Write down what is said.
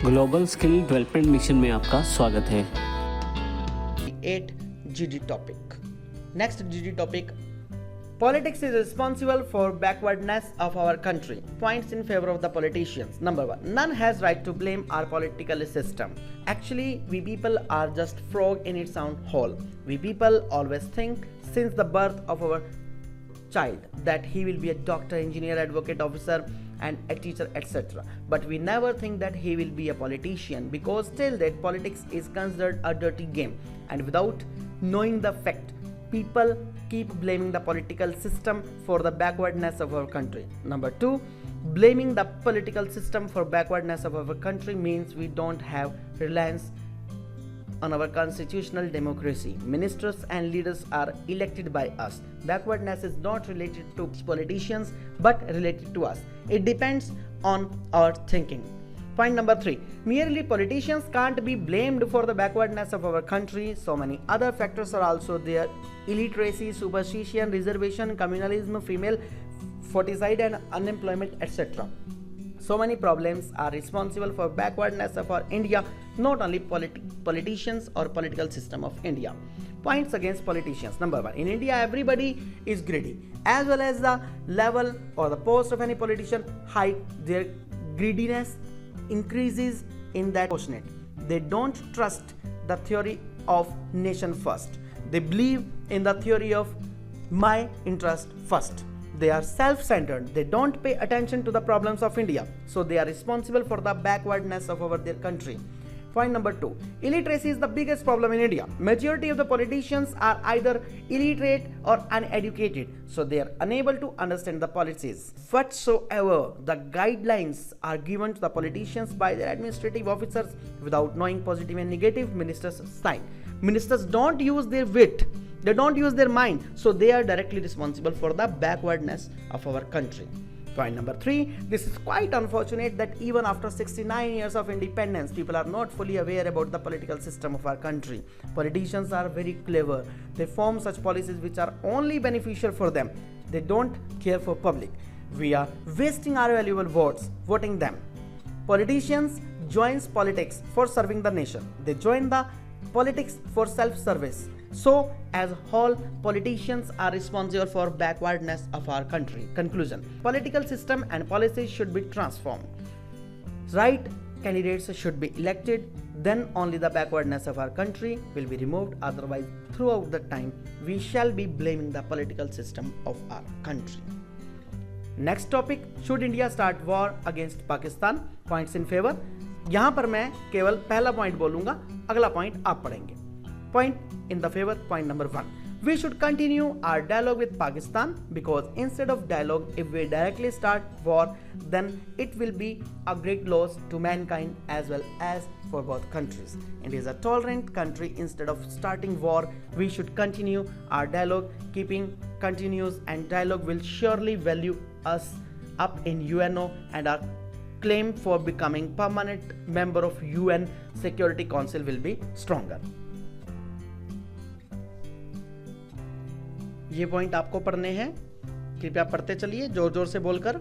Global skill development mission में आपका स्वागत है। 8 GD topic. Next GD topic. Politics is responsible for backwardness of our country. Points in favor of the politicians. Number 1. None has right to blame our political system. Actually, we people are just frog in its own hole. We people always think since the birth of our child that he will be a doctor, engineer, advocate, officer and a teacher, etc. But we never think that he will be a politician, because till that politics is considered a dirty game, and without knowing the fact, people keep blaming the political system for the backwardness of our country. Number 2, blaming the political system for backwardness of our country means we don't have reliance on our constitutional democracy. Ministers and leaders are elected by us. Backwardness is not related to politicians but related to us. It depends on our thinking. Point number 3. Merely politicians can't be blamed for the backwardness of our country. So many other factors are also there. Illiteracy, superstition, reservation, communalism, female foeticide and unemployment, etc. So many problems are responsible for backwardness of our India, not only politicians or political system of India. Points against politicians. Number 1. In India, everybody is greedy. As well as the level or the post of any politician high, their greediness increases in that proportionate. They don't trust the theory of nation first. They believe in the theory of my interest first. They are self-centered. They don't pay attention to the problems of India. So they are responsible for the backwardness of their country. Point number 2. Illiteracy is the biggest problem in India. Majority of the politicians are either illiterate or uneducated. So they are unable to understand the policies. Whatsoever the guidelines are given to the politicians by their administrative officers without knowing positive and negative, ministers sign. Ministers don't use their wit. They don't use their mind, so they are directly responsible for the backwardness of our country. Point number 3. This is quite unfortunate that even after 69 years of independence, people are not fully aware about the political system of our country. Politicians are very clever. They form such policies which are only beneficial for them. They don't care for public. We are wasting our valuable votes voting them. Politicians joins politics for serving the nation. They join the politics for self-service. So, as a whole, politicians are responsible for backwardness of our country. Conclusion. Political system and policies should be transformed. Right candidates should be elected. Then only the backwardness of our country will be removed. Otherwise, throughout the time, we shall be blaming the political system of our country. Next topic. Should India start war against Pakistan? Points in favor. यहाँ पर मैं केवल पहला point बोलूंगा, अगला point आप पढ़ेंगे. Point in the favor. Point number 1. We should continue our dialogue with Pakistan, because instead of dialogue, if we directly start war, then it will be a great loss to mankind as well as for both countries. India is a tolerant country. Instead of starting war, we should continue our dialogue. Keeping continuous and dialogue will surely value us up in UNO, and our claim for becoming permanent member of UN Security Council will be stronger. ये point आपको पढ़ने हैं, कृपया पढ़ते चलिए जोर जोर से बोलकर.